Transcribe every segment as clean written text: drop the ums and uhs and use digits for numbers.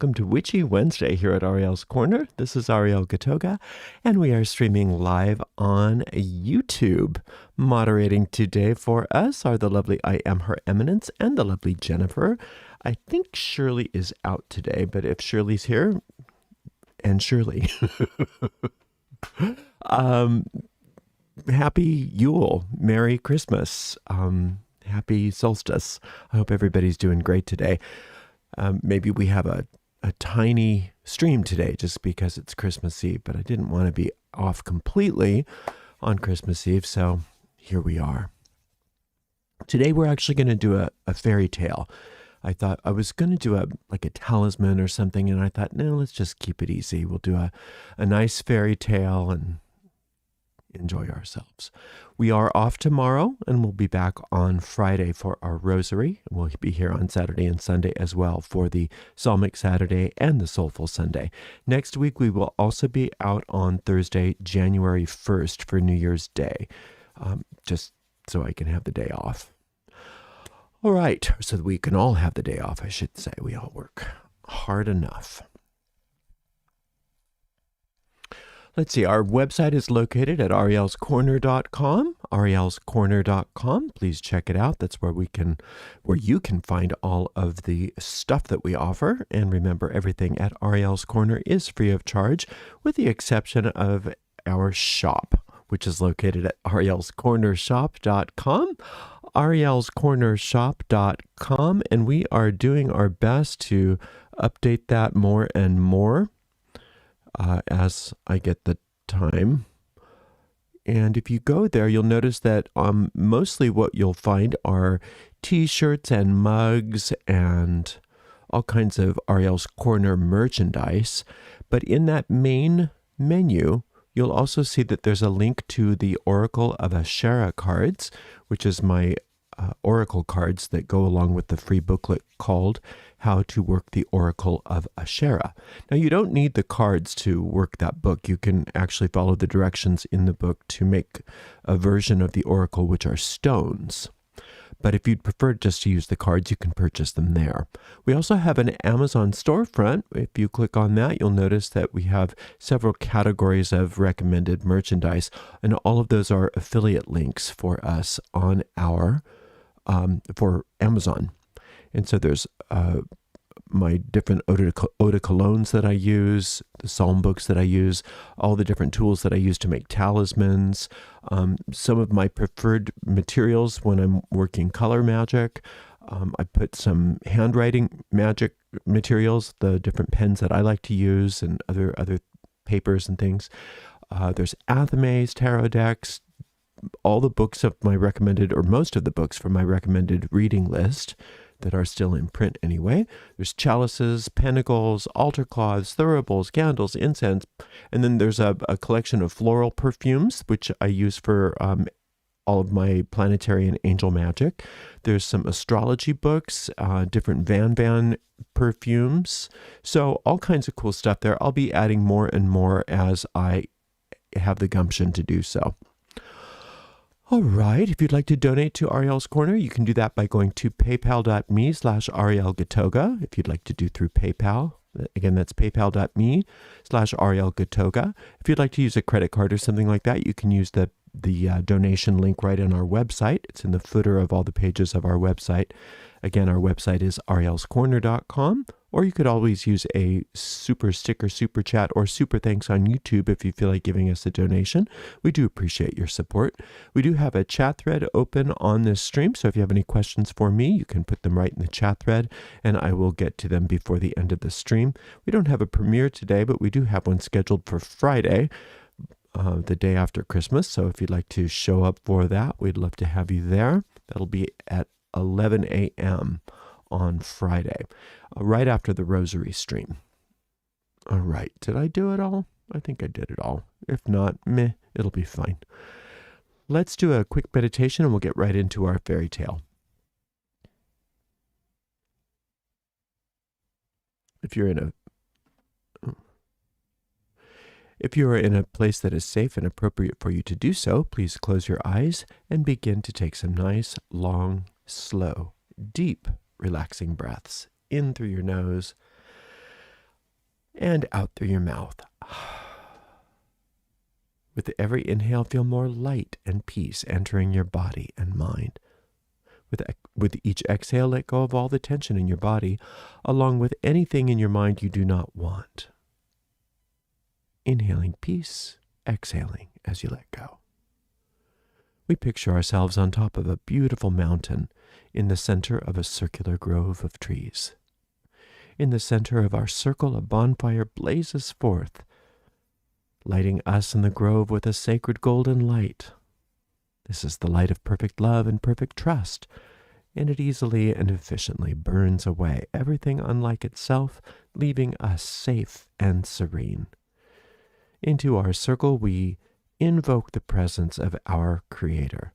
welcome to Witchy Wednesday here at Ariel's Corner. This is Ariel Gatoga, and we are streaming live on YouTube. Moderating today for us are the lovely I Am Her Eminence and the lovely Jennifer. I think Shirley is out today, but if Shirley's here, and Shirley, happy Yule, Merry Christmas, happy solstice. I hope everybody's doing great today. Maybe we have a tiny stream today just because it's Christmas Eve, but I didn't want to be off completely on Christmas Eve, so here we are. Today we're actually going to do a fairy tale. I thought I was going to do a talisman or something, and I thought, no, let's just keep it easy. We'll do a nice fairy tale and enjoy ourselves. We are off tomorrow, and we'll be back on Friday for our rosary. We'll be here on Saturday and Sunday as well for the Psalmic Saturday and the Soulful Sunday. Next week, we will also be out on Thursday, January 1st for New Year's Day, just so I can have the day off. All right, so that we can all have the day off, I should say. We all work hard enough. Let's see, our website is located at arielscorner.com, arielscorner.com. Please check it out. That's where you can find all of the stuff that we offer. And remember, everything at Ariel's Corner is free of charge, with the exception of our shop, which is located at arielscornershop.com, arielscornershop.com, and we are doing our best to update that more and more as I get the time. And if you go there, you'll notice that mostly what you'll find are t-shirts and mugs and all kinds of Ariel's Corner merchandise. But in that main menu, you'll also see that there's a link to the Oracle of Asherah cards, which is my oracle cards that go along with the free booklet called How to Work the Oracle of Asherah. Now, you don't need the cards to work that book. You can actually follow the directions in the book to make a version of the oracle, which are stones. But if you'd prefer just to use the cards, you can purchase them there. We also have an Amazon storefront. If you click on that, you'll notice that we have several categories of recommended merchandise, and all of those are affiliate links for us on our for Amazon. And so there's my different eau de colognes that I use, the psalm books that I use, all the different tools that I use to make talismans, some of my preferred materials when I'm working color magic. I put some handwriting magic materials, the different pens that I like to use, and other papers and things. There's athames, tarot decks, all the books of my recommended, or most of the books from my recommended reading list that are still in print anyway. There's chalices, pentacles, altar cloths, thuribles, candles, incense, and then there's a collection of floral perfumes, which I use for all of my planetary and angel magic. There's some astrology books, different Van perfumes, so all kinds of cool stuff there. I'll be adding more and more as I have the gumption to do so. All right, if you'd like to donate to Ariel's Corner, you can do that by going to paypal.me/arielgatoga. If you'd like to do through PayPal, again, that's paypal.me/arielgatoga. If you'd like to use a credit card or something like that, you can use the donation link right on our website. It's in the footer of all the pages of our website. Again, our website is arielscorner.com, or you could always use a super sticker, super chat, or super thanks on YouTube if you feel like giving us a donation. We do appreciate your support. We do have a chat thread open on this stream, so if you have any questions for me, you can put them right in the chat thread, and I will get to them before the end of the stream. We don't have a premiere today, but we do have one scheduled for Friday, the day after Christmas, so if you'd like to show up for that, we'd love to have you there. That'll be at 11 a.m. on Friday, right after the rosary stream. All right, did I do it all? I think I did it all. If not, meh, it'll be fine. Let's do a quick meditation and we'll get right into our fairy tale. If you are in a place that is safe and appropriate for you to do so, please close your eyes and begin to take some nice, long, slow, deep, relaxing breaths in through your nose and out through your mouth. With every inhale, feel more light and peace entering your body and mind. With each exhale, let go of all the tension in your body, along with anything in your mind you do not want. Inhaling peace, exhaling as you let go. We picture ourselves on top of a beautiful mountain in the center of a circular grove of trees. In the center of our circle, a bonfire blazes forth, lighting us and the grove with a sacred golden light. This is the light of perfect love and perfect trust, and it easily and efficiently burns away everything unlike itself, leaving us safe and serene. Into our circle, we invoke the presence of our Creator.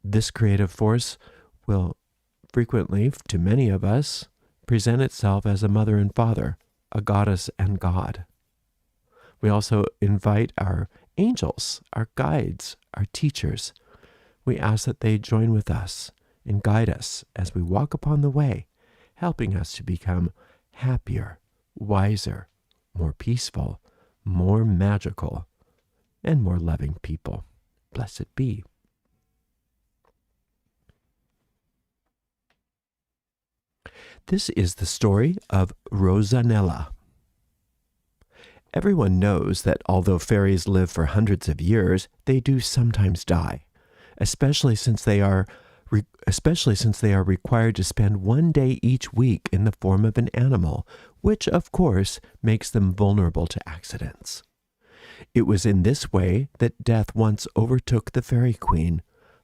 This creative force will frequently, to many of us, present itself as a mother and father, a goddess and God. We also invite our angels, our guides, our teachers. We ask that they join with us and guide us as we walk upon the way, helping us to become happier, wiser, more peaceful, more magical, and more loving people. Blessed be. This is the story of Rosanella. Everyone knows that although fairies live for hundreds of years, they do sometimes die, especially since they are required to spend one day each week in the form of an animal, which, of course, makes them vulnerable to accidents. It was in this way that death once overtook the fairy queen.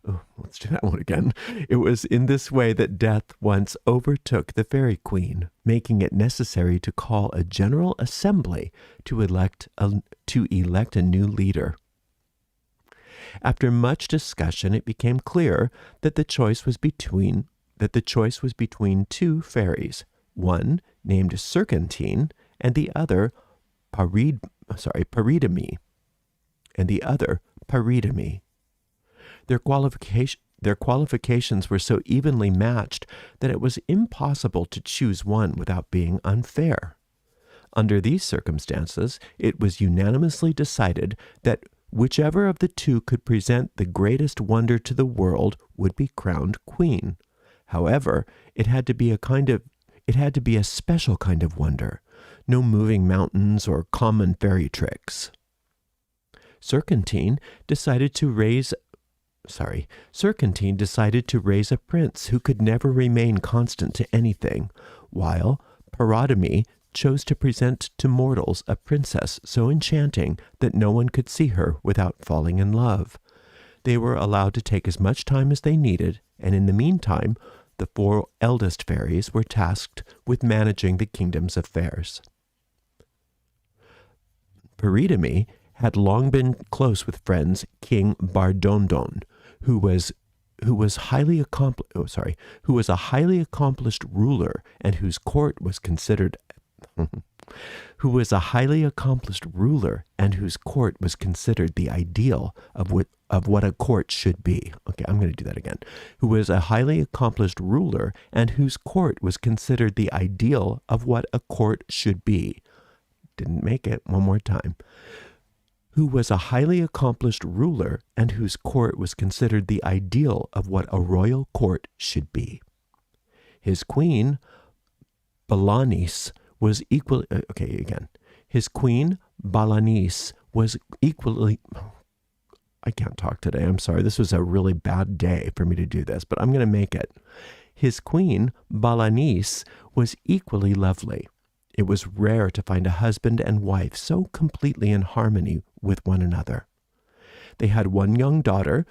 Oh, let's do that one again. It was in this way that death once overtook the fairy queen, making it necessary to call a general assembly to elect a new leader. After much discussion, it became clear that the choice was between two fairies, one named Serpentine and the other Paridamie, Their qualifications were so evenly matched that it was impossible to choose one without being unfair. Under these circumstances, it was unanimously decided that whichever of the two could present the greatest wonder to the world would be crowned queen. However, it had to be a special kind of wonder, no moving mountains or common fairy tricks. Serpentine decided to raise a prince who could never remain constant to anything, while Paridamie chose to present to mortals a princess so enchanting that no one could see her without falling in love. They were allowed to take as much time as they needed, and in the meantime, the four eldest fairies were tasked with managing the kingdom's affairs. Paridamie had long been close with friends King Bardondon, who was a highly accomplished ruler and whose court was considered the ideal of what a court should be. Okay, I'm going to do that again. Who was a highly accomplished ruler and whose court was considered the ideal of what a court should be. Didn't make it. One more time. Who was a highly accomplished ruler and whose court was considered the ideal of what a royal court should be. His queen, Balanice, was equally... His queen, Balanice, was equally... I can't talk today. I'm sorry. This was a really bad day for me to do this, but I'm going to make it. His queen, Balanice, was equally lovely. It was rare to find a husband and wife so completely in harmony with one another. They had one young daughter,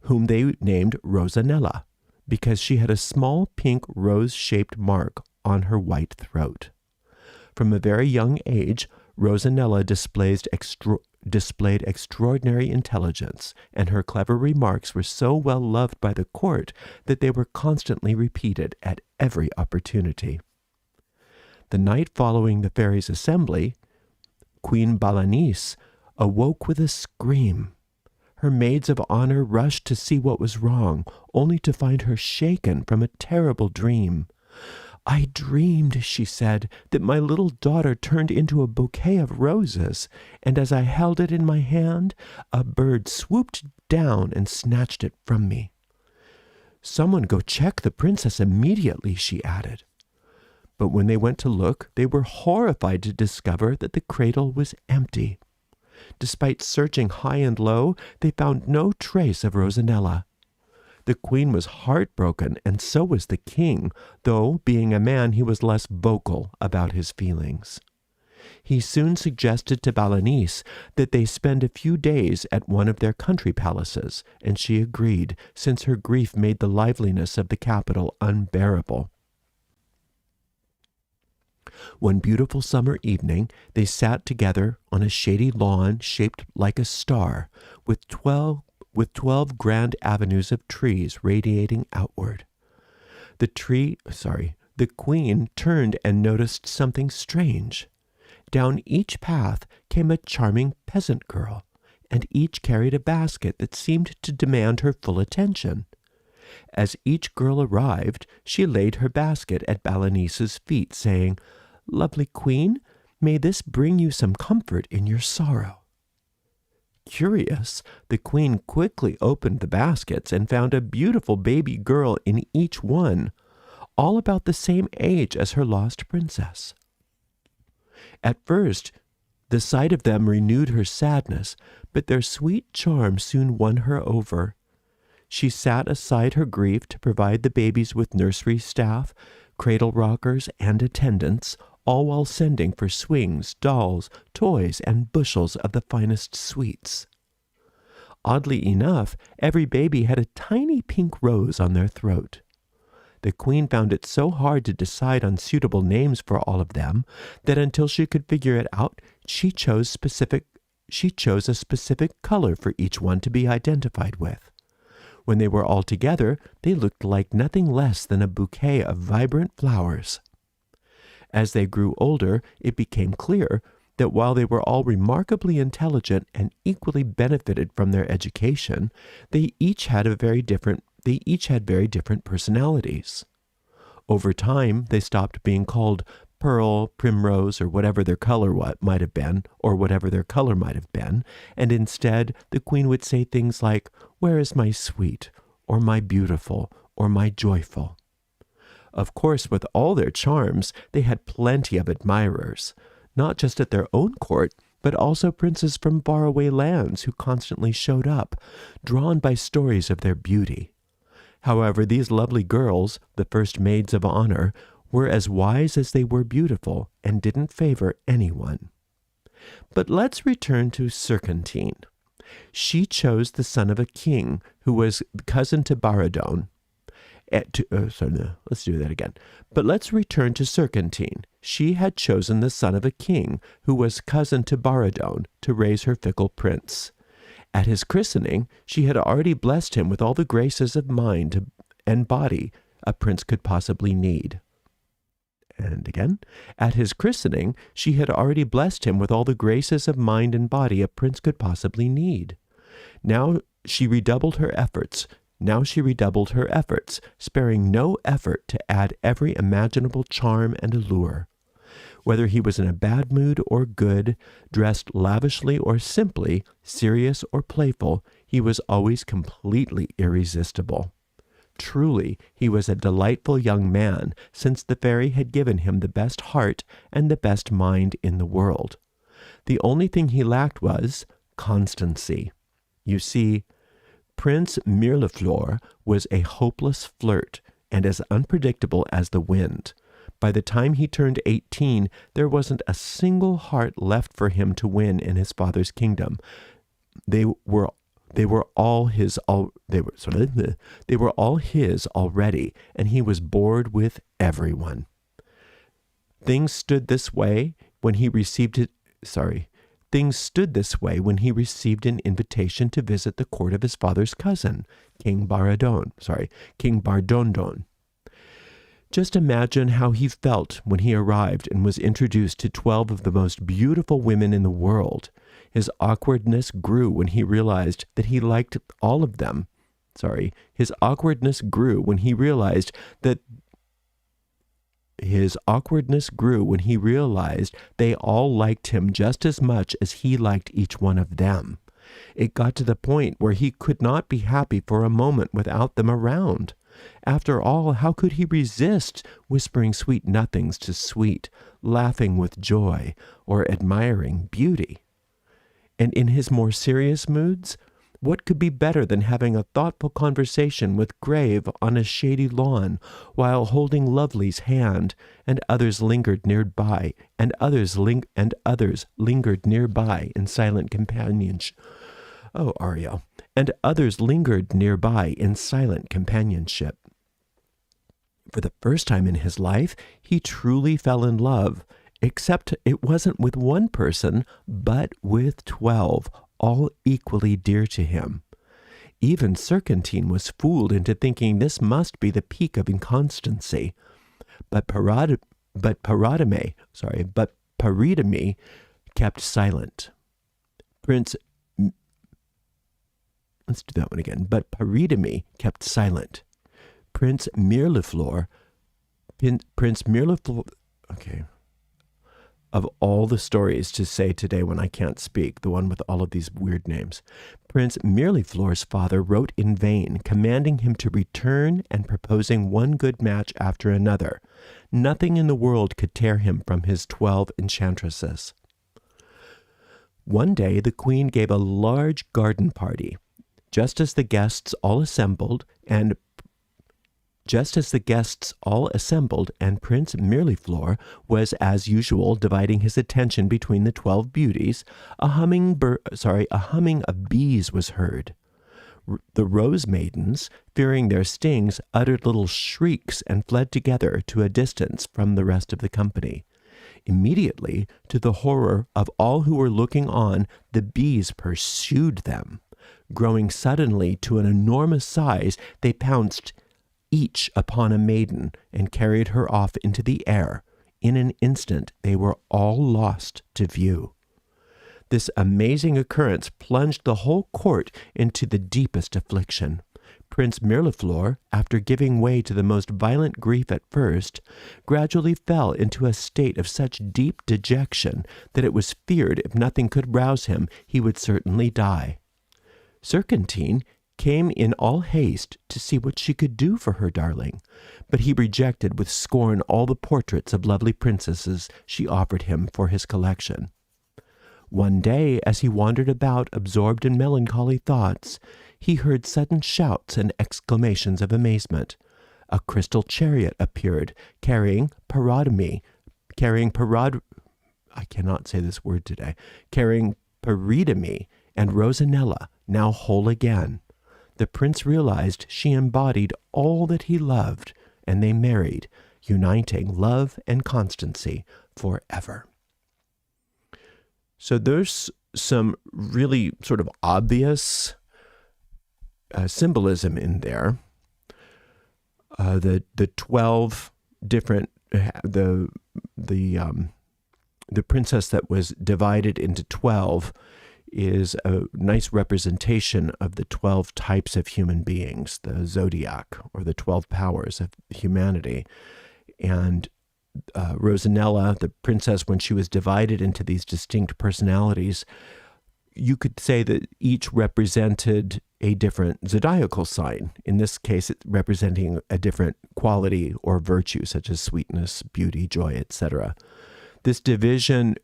whom they named Rosanella, because she had a small pink rose-shaped mark on her white throat. From a very young age, Rosanella displayed extraordinary intelligence, and her clever remarks were so well loved by the court that they were constantly repeated at every opportunity. The night following the fairies' assembly, Queen Balanice awoke with a scream. Her maids of honor rushed to see what was wrong, only to find her shaken from a terrible dream. "I dreamed," she said, "that my little daughter turned into a bouquet of roses, and as I held it in my hand, a bird swooped down and snatched it from me." "Someone go check the princess immediately," she added. But when they went to look, they were horrified to discover that the cradle was empty. Despite searching high and low, they found no trace of Rosanella. The queen was heartbroken, and so was the king, though, being a man, he was less vocal about his feelings. He soon suggested to Balanice that they spend a few days at one of their country palaces, and she agreed, since her grief made the liveliness of the capital unbearable. One beautiful summer evening, they sat together on a shady lawn shaped like a star, with 12 grand avenues of trees radiating outward. The queen turned and noticed something strange. Down each path came a charming peasant girl, and each carried a basket that seemed to demand her full attention. As each girl arrived, she laid her basket at Balanice's feet, saying, "Lovely queen, may this bring you some comfort in your sorrow." Curious, the queen quickly opened the baskets and found a beautiful baby girl in each one, all about the same age as her lost princess. At first, the sight of them renewed her sadness, but their sweet charm soon won her over. She sat aside her grief to provide the babies with nursery staff, cradle rockers, and attendants, all while sending for swings, dolls, toys, and bushels of the finest sweets. Oddly enough, every baby had a tiny pink rose on their throat. The queen found it so hard to decide on suitable names for all of them that until she could figure it out, she chose a specific color for each one to be identified with. When they were all together, they looked like nothing less than a bouquet of vibrant flowers. As they grew older, it became clear that while they were all remarkably intelligent and equally benefited from their education, they each had very different personalities. Over time, they stopped being called Pearl, Primrose, or whatever their color might have been, and instead the queen would say things like, "Where is my sweet?" or "my beautiful," or "my joyful." Of course, with all their charms, they had plenty of admirers, not just at their own court, but also princes from faraway lands who constantly showed up, drawn by stories of their beauty. However, these lovely girls, the first maids of honor, were as wise as they were beautiful and didn't favor anyone. But let's return to Serpentine. She chose the son of a king who was cousin to Baradon. Let's do that again. But let's return to Serpentine. She had chosen the son of a king who was cousin to Baradon to raise her fickle prince. At his christening, she had already blessed him with all the graces of mind and body a prince could possibly need. And again, at his christening, she had already blessed him with all the graces of mind and body a prince could possibly need. Now she redoubled her efforts, sparing no effort to add every imaginable charm and allure. Whether he was in a bad mood or good, dressed lavishly or simply, serious or playful, he was always completely irresistible. Truly, he was a delightful young man, since the fairy had given him the best heart and the best mind in the world. The only thing he lacked was constancy. You see, Prince Mirliflor was a hopeless flirt and as unpredictable as the wind. By the time he turned 18, there wasn't a single heart left for him to win in his father's kingdom. They were all his already, and he was bored with everyone. Things stood this way when he received an invitation to visit the court of his father's cousin, King Bardondon. Just imagine how he felt when he arrived and was introduced to 12 of the most beautiful women in the world. His awkwardness grew when he realized that he liked all of them. His awkwardness grew when he realized that His awkwardness grew when he realized they all liked him just as much as he liked each one of them. It got to the point where he could not be happy for a moment without them around. After all, how could he resist whispering sweet nothings to Sweet, laughing with joy, or admiring Beauty? And in his more serious moods, what could be better than having a thoughtful conversation with Grave on a shady lawn, while holding Lovely's hand, and others lingered nearby, and others lingered nearby in silent companionship. Oh, Ariel. And others lingered nearby in silent companionship. For the first time in his life, he truly fell in love, except it wasn't with one person, but with 12, all equally dear to him. Even Serpentine was fooled into thinking this must be the peak of inconstancy. But Paridame kept silent. Let's do that one again. But Paridame kept silent. Prince Mirliflor, okay. Of all the stories to say today when I can't speak, the one with all of these weird names, Prince Mirliflor's father wrote in vain, commanding him to return and proposing one good match after another. Nothing in the world could tear him from his 12 enchantresses. One day the queen gave a large garden party. Just as the guests all assembled, and Prince Mirliflor was as usual dividing his attention between the 12 beauties, a humming of bees was heard. The rose maidens, fearing their stings, uttered little shrieks and fled together to a distance from the rest of the company. Immediately, to the horror of all who were looking on, the bees pursued them. Growing suddenly to an enormous size, they pounced each upon a maiden and carried her off into the air. In an instant, they were all lost to view. This amazing occurrence plunged the whole court into the deepest affliction. Prince Mirliflor, after giving way to the most violent grief at first, gradually fell into a state of such deep dejection that it was feared if nothing could rouse him, he would certainly die. Serpentine came in all haste to see what she could do for her darling, but he rejected with scorn all the portraits of lovely princesses she offered him for his collection. One day, as he wandered about, absorbed in melancholy thoughts, he heard sudden shouts and exclamations of amazement. A crystal chariot appeared, carrying Paridame and Rosanella, now whole again. The prince realized she embodied all that he loved, and they married, uniting love and constancy forever. So there's some really sort of obvious symbolism in there. The 12 different the princess that was divided into 12 is a nice representation of the 12 types of human beings, the zodiac, or the 12 powers of humanity. And Rosanella, the princess, when she was divided into these distinct personalities, you could say that each represented a different zodiacal sign. In this case, it's representing a different quality or virtue, such as sweetness, beauty, joy, etc. This division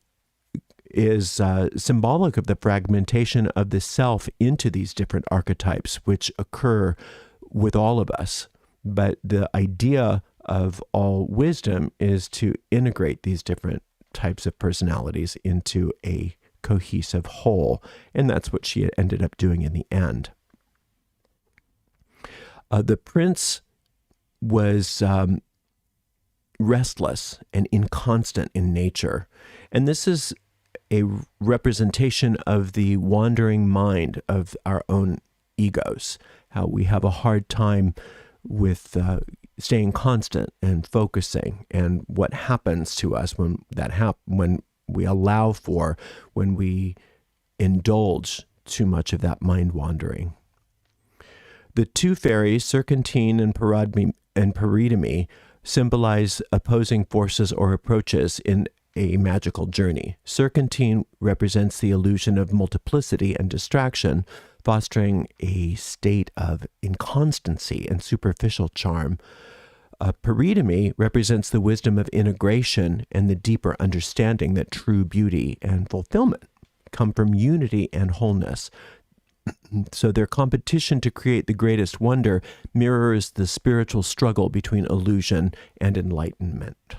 is symbolic of the fragmentation of the self into these different archetypes, which occur with all of us. But the idea of all wisdom is to integrate these different types of personalities into a cohesive whole, and that's what she ended up doing in the end. The prince was restless and inconstant in nature, and this is a representation of the wandering mind of our own egos, how we have a hard time with staying constant and focusing, and what happens to us when we allow for, when we indulge too much of that mind wandering. The two fairies, Serpentine and Paridame, symbolize opposing forces or approaches in a magical journey. Serpentine represents the illusion of multiplicity and distraction, fostering a state of inconstancy and superficial charm. Peridome represents the wisdom of integration and the deeper understanding that true beauty and fulfillment come from unity and wholeness. So their competition to create the greatest wonder mirrors the spiritual struggle between illusion and enlightenment.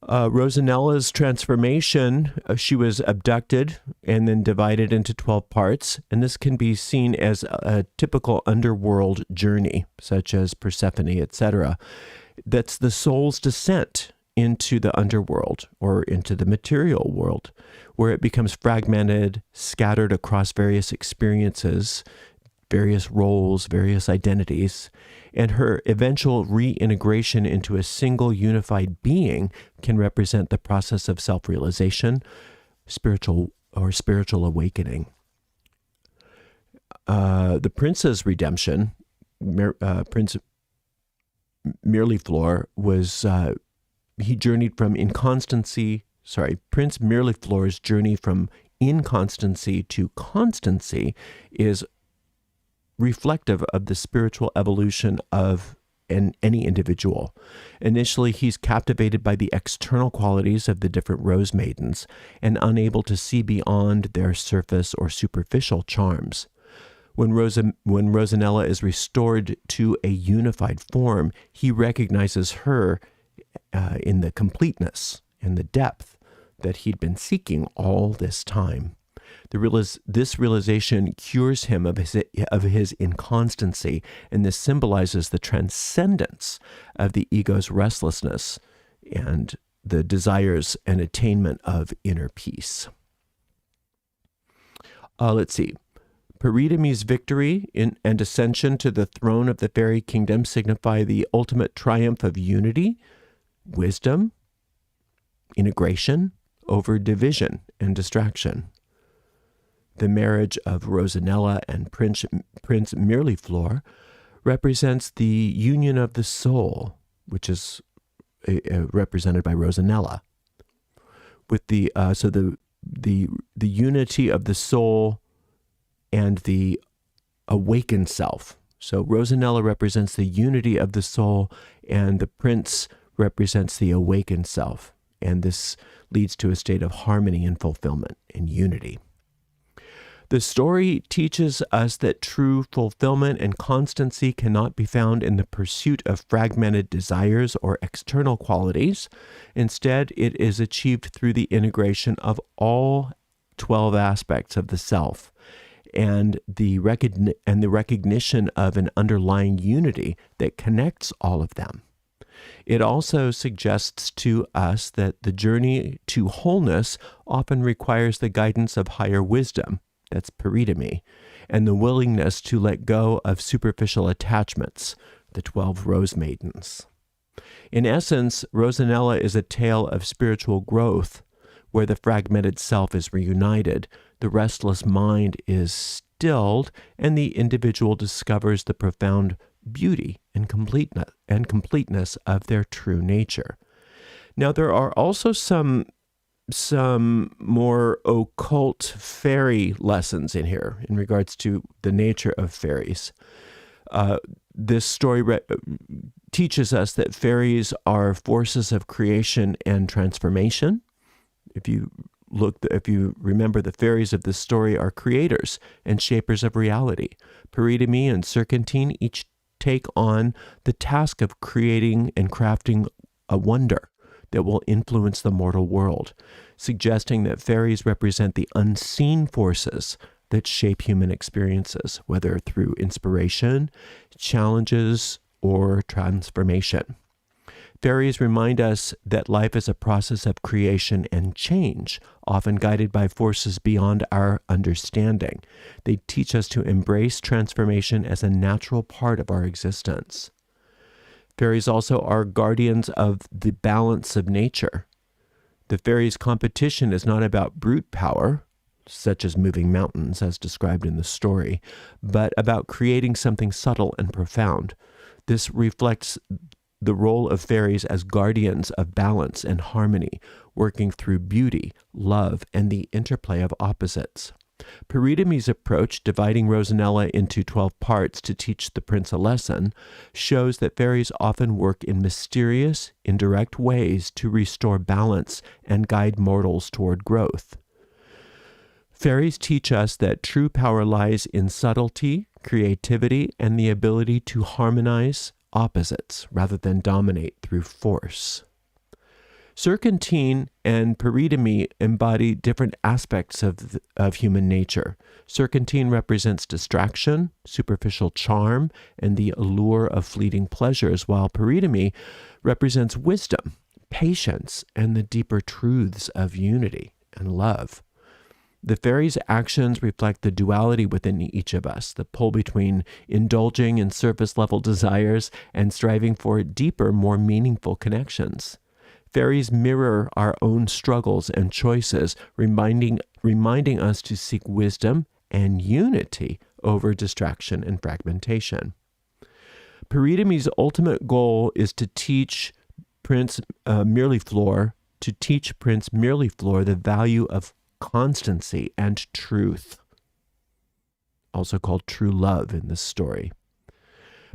Rosanella's transformation, she was abducted and then divided into 12 parts, and this can be seen as a typical underworld journey, such as Persephone, etc. That's the soul's descent into the underworld or into the material world, where it becomes fragmented, scattered across various experiences, various roles, various identities, and her eventual reintegration into a single unified being can represent the process of self-realization, spiritual awakening. The prince's redemption, Prince Mirliflor, was he journeyed from Prince Mirliflor's journey from inconstancy to constancy is reflective of the spiritual evolution of any individual. Initially, he's captivated by the external qualities of the different rose maidens and unable to see beyond their surface or superficial charms. When Rosanella is restored to a unified form, he recognizes her in the completeness and the depth that he'd been seeking all this time. This realization cures him of his inconstancy, and this symbolizes the transcendence of the ego's restlessness and the desires and attainment of inner peace. Let's see. Peridome's victory and ascension to the throne of the fairy kingdom signify the ultimate triumph of unity, wisdom, integration over division and distraction. The marriage of Rosanella and Prince Mirliflor represents the union of the soul, which is represented by Rosanella, with the unity of the soul and the awakened self. So Rosanella represents the unity of the soul, and the prince represents the awakened self, and this leads to a state of harmony and fulfillment and unity. The story teaches us that true fulfillment and constancy cannot be found in the pursuit of fragmented desires or external qualities. Instead, it is achieved through the integration of all 12 aspects of the self and the recognition of an underlying unity that connects all of them. It also suggests to us that the journey to wholeness often requires the guidance of higher wisdom, that's peridome, and the willingness to let go of superficial attachments, the 12 rose maidens. In essence, Rosanella is a tale of spiritual growth, where the fragmented self is reunited, the restless mind is stilled, and the individual discovers the profound beauty and completeness of their true nature. Now, there are also some more occult fairy lessons in here in regards to the nature of fairies. This story teaches us that fairies are forces of creation and transformation. If you remember, the fairies of this story are creators and shapers of reality. Peridome and Serpentine each take on the task of creating and crafting a wonder that will influence the mortal world, suggesting that fairies represent the unseen forces that shape human experiences, whether through inspiration, challenges, or transformation. Fairies remind us that life is a process of creation and change, often guided by forces beyond our understanding. They teach us to embrace transformation as a natural part of our existence. Fairies also are guardians of the balance of nature. The fairies' competition is not about brute power, such as moving mountains as described in the story, but about creating something subtle and profound. This reflects the role of fairies as guardians of balance and harmony, working through beauty, love, and the interplay of opposites. Peridamy's approach, dividing Rosanella into 12 parts to teach the prince a lesson, shows that fairies often work in mysterious, indirect ways to restore balance and guide mortals toward growth. Fairies teach us that true power lies in subtlety, creativity, and the ability to harmonize opposites rather than dominate through force. Serpentine and Peridamy embody different aspects of human nature. Serpentine represents distraction, superficial charm, and the allure of fleeting pleasures, while Peridamy represents wisdom, patience, and the deeper truths of unity and love. The fairies' actions reflect the duality within each of us, the pull between indulging in surface-level desires and striving for deeper, more meaningful connections. Fairies mirror our own struggles and choices, reminding us to seek wisdom and unity over distraction and fragmentation. Peridamy's ultimate goal is to teach Prince Mirliflor the value of constancy and truth, also called true love in this story.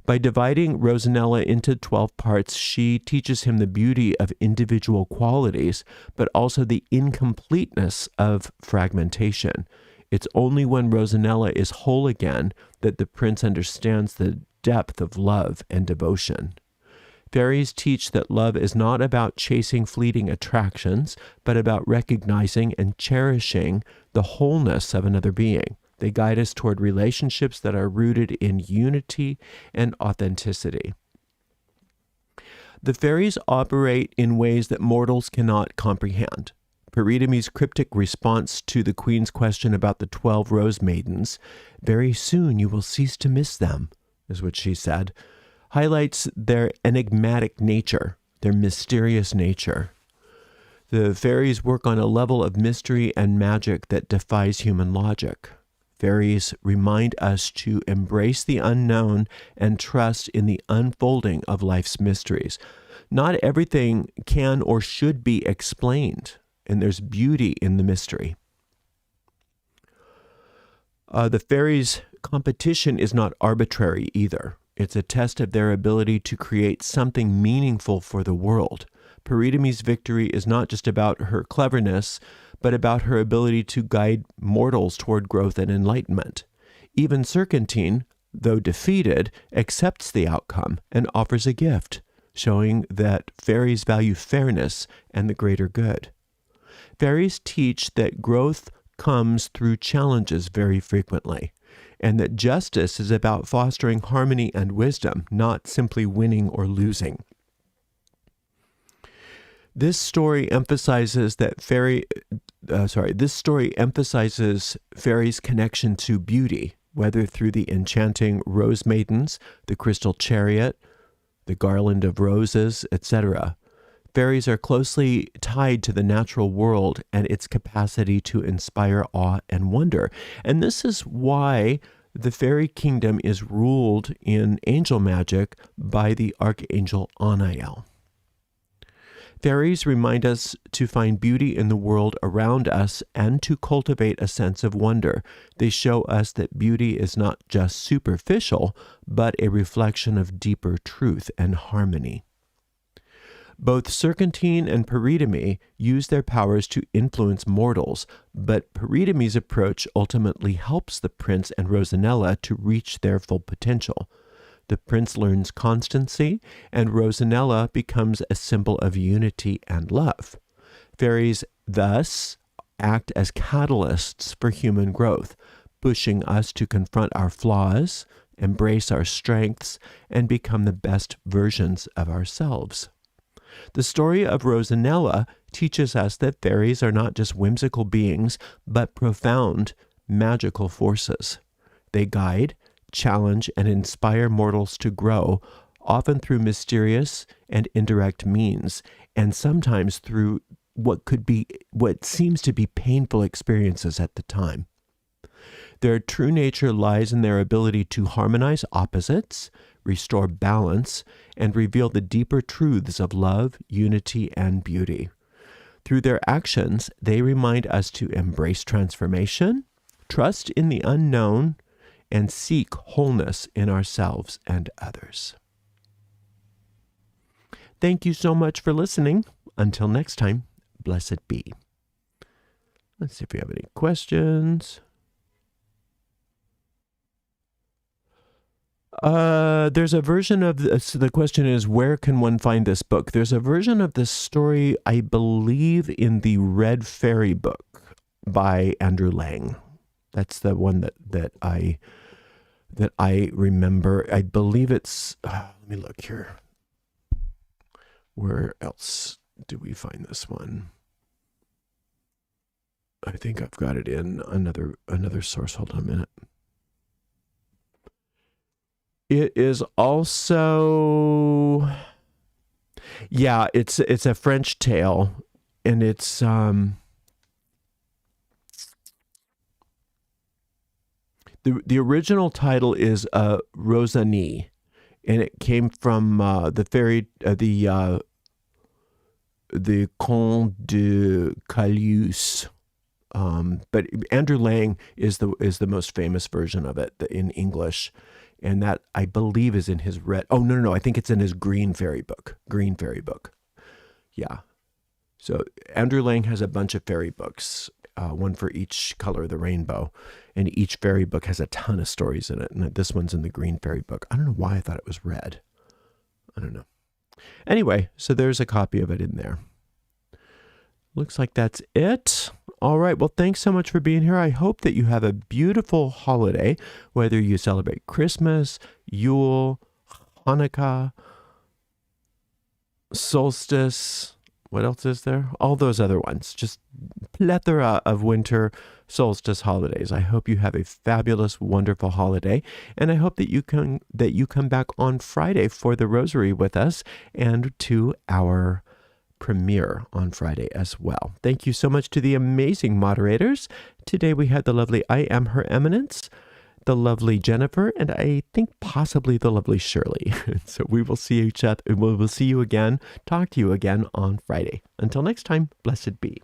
By dividing Rosanella into 12 parts, she teaches him the beauty of individual qualities, but also the incompleteness of fragmentation. It's only when Rosanella is whole again that the prince understands the depth of love and devotion. Fairies teach that love is not about chasing fleeting attractions, but about recognizing and cherishing the wholeness of another being. They guide us toward relationships that are rooted in unity and authenticity. The fairies operate in ways that mortals cannot comprehend. Peridamy's cryptic response to the queen's question about the 12 rose maidens, "Very soon you will cease to miss them," is what she said, highlights their enigmatic nature, their mysterious nature. The fairies work on a level of mystery and magic that defies human logic. Fairies remind us to embrace the unknown and trust in the unfolding of life's mysteries. Not everything can or should be explained, and there's beauty in the mystery. The fairies' competition is not arbitrary either. It's a test of their ability to create something meaningful for the world. Peridamy's victory is not just about her cleverness, but about her ability to guide mortals toward growth and enlightenment. Even Serpentine, though defeated, accepts the outcome and offers a gift, showing that fairies value fairness and the greater good. Fairies teach that growth comes through challenges very frequently, and that justice is about fostering harmony and wisdom, not simply winning or losing. This story emphasizes fairies' connection to beauty, whether through the enchanting rose maidens, the crystal chariot, the garland of roses, etc. Fairies are closely tied to the natural world and its capacity to inspire awe and wonder. And this is why the fairy kingdom is ruled in angel magic by the archangel Anael. Fairies remind us to find beauty in the world around us and to cultivate a sense of wonder. They show us that beauty is not just superficial, but a reflection of deeper truth and harmony. Both Serpentine and Peridamy use their powers to influence mortals, but Peridamy's approach ultimately helps the prince and Rosanella to reach their full potential. The prince learns constancy, and Rosanella becomes a symbol of unity and love. Fairies thus act as catalysts for human growth, pushing us to confront our flaws, embrace our strengths, and become the best versions of ourselves. The story of Rosanella teaches us that fairies are not just whimsical beings, but profound magical forces. They guide, challenge, and inspire mortals to grow, often through mysterious and indirect means, and sometimes through what seems to be painful experiences at the time. Their true nature lies in their ability to harmonize opposites, restore balance, and reveal the deeper truths of love, unity, and beauty. Through their actions, they remind us to embrace transformation, trust in the unknown, and seek wholeness in ourselves and others. Thank you so much for listening. Until next time, blessed be. Let's see if we have any questions. There's a version of this. The question is, where can one find this book? There's a version of this story, I believe, in the Red Fairy book by Andrew Lang. That's the one that I remember. I believe it's. Let me look here. Where else do we find this one? I think I've got it in another source. Hold on a minute. It is also, yeah, it's a French tale, and it's the original title is Rosalie, and it came from the Conte de Caylus. But Andrew Lang is the most famous version of it in English. And that, I believe, is in his red. Oh, no. I think it's in his Green Fairy book. Green Fairy book. Yeah. So Andrew Lang has a bunch of fairy books, one for each color of the rainbow. And each fairy book has a ton of stories in it. And this one's in the Green Fairy book. I don't know why I thought it was red. I don't know. Anyway, so there's a copy of it in there. Looks like that's it. All right. Well, thanks so much for being here. I hope that you have a beautiful holiday, whether you celebrate Christmas, Yule, Hanukkah, solstice. What else is there? All those other ones. Just plethora of winter solstice holidays. I hope you have a fabulous, wonderful holiday. And I hope that you come back on Friday for the Rosary with us and to our premiere on Friday as well. Thank you so much to the amazing moderators. Today we had the lovely I Am Her Eminence, the lovely Jennifer, and I think possibly the lovely Shirley. So we will see each other. We will see you again, talk to you again on Friday. Until next time, blessed be.